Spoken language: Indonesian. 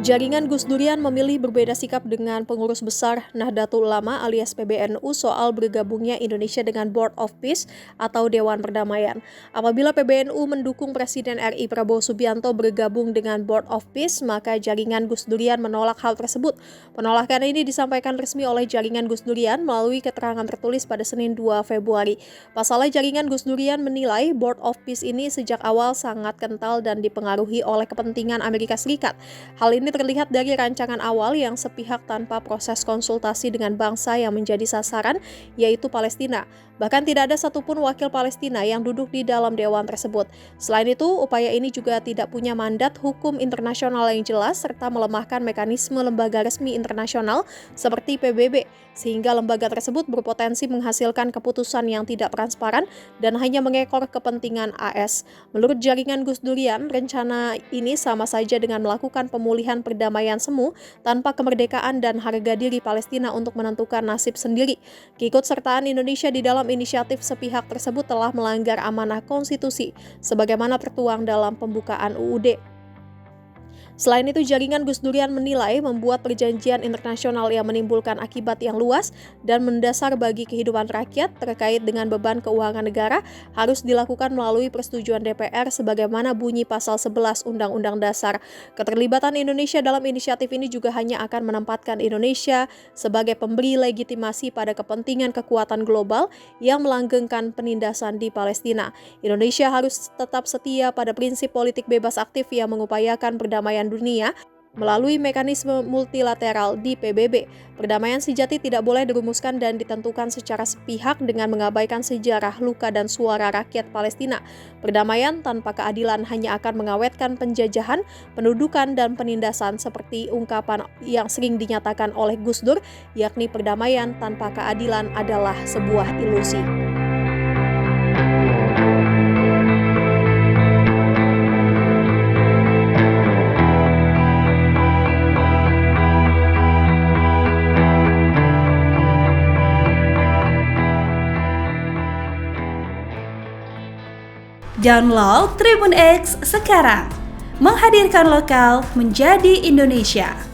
Jaringan Gus Durian memilih berbeda sikap dengan pengurus besar Nahdlatul Ulama alias PBNU soal bergabungnya Indonesia dengan Board of Peace atau Dewan Perdamaian. Apabila PBNU mendukung Presiden RI Prabowo Subianto bergabung dengan Board of Peace, maka jaringan Gus Durian menolak hal tersebut. Penolakan ini disampaikan resmi oleh jaringan Gus Durian melalui keterangan tertulis pada Senin 2 Februari. Pasalnya jaringan Gus Durian menilai Board of Peace ini sejak awal sangat kental dan dipengaruhi oleh kepentingan Amerika Serikat. Hal ini terlihat dari rancangan awal yang sepihak tanpa proses konsultasi dengan bangsa yang menjadi sasaran, yaitu Palestina. Bahkan tidak ada satupun wakil Palestina yang duduk di dalam dewan tersebut. Selain itu, upaya ini juga tidak punya mandat hukum internasional yang jelas serta melemahkan mekanisme lembaga resmi internasional seperti PBB, sehingga lembaga tersebut berpotensi menghasilkan keputusan yang tidak transparan dan hanya mengekor kepentingan AS. Menurut jaringan Gus Durian, rencana ini sama saja dengan melakukan pemulihan perdamaian semu tanpa kemerdekaan dan harga diri Palestina untuk menentukan nasib sendiri. Keikutsertaan Indonesia di dalam inisiatif sepihak tersebut telah melanggar amanah konstitusi sebagaimana tertuang dalam pembukaan UUD. Selain itu, jaringan Gus Durian menilai membuat perjanjian internasional yang menimbulkan akibat yang luas dan mendasar bagi kehidupan rakyat terkait dengan beban keuangan negara harus dilakukan melalui persetujuan DPR sebagaimana bunyi pasal 11 Undang-Undang Dasar. Keterlibatan Indonesia dalam inisiatif ini juga hanya akan menempatkan Indonesia sebagai pemberi legitimasi pada kepentingan kekuatan global yang melanggengkan penindasan di Palestina. Indonesia harus tetap setia pada prinsip politik bebas aktif yang mengupayakan perdamaian dunia melalui mekanisme multilateral di PBB. Perdamaian sejati tidak boleh dirumuskan dan ditentukan secara sepihak dengan mengabaikan sejarah, luka, dan suara rakyat Palestina. Perdamaian tanpa keadilan hanya akan mengawetkan penjajahan, pendudukan, dan penindasan seperti ungkapan yang sering dinyatakan oleh Gus Dur, yakni perdamaian tanpa keadilan adalah sebuah ilusi. Download Tribun X sekarang, menghadirkan lokal menjadi Indonesia.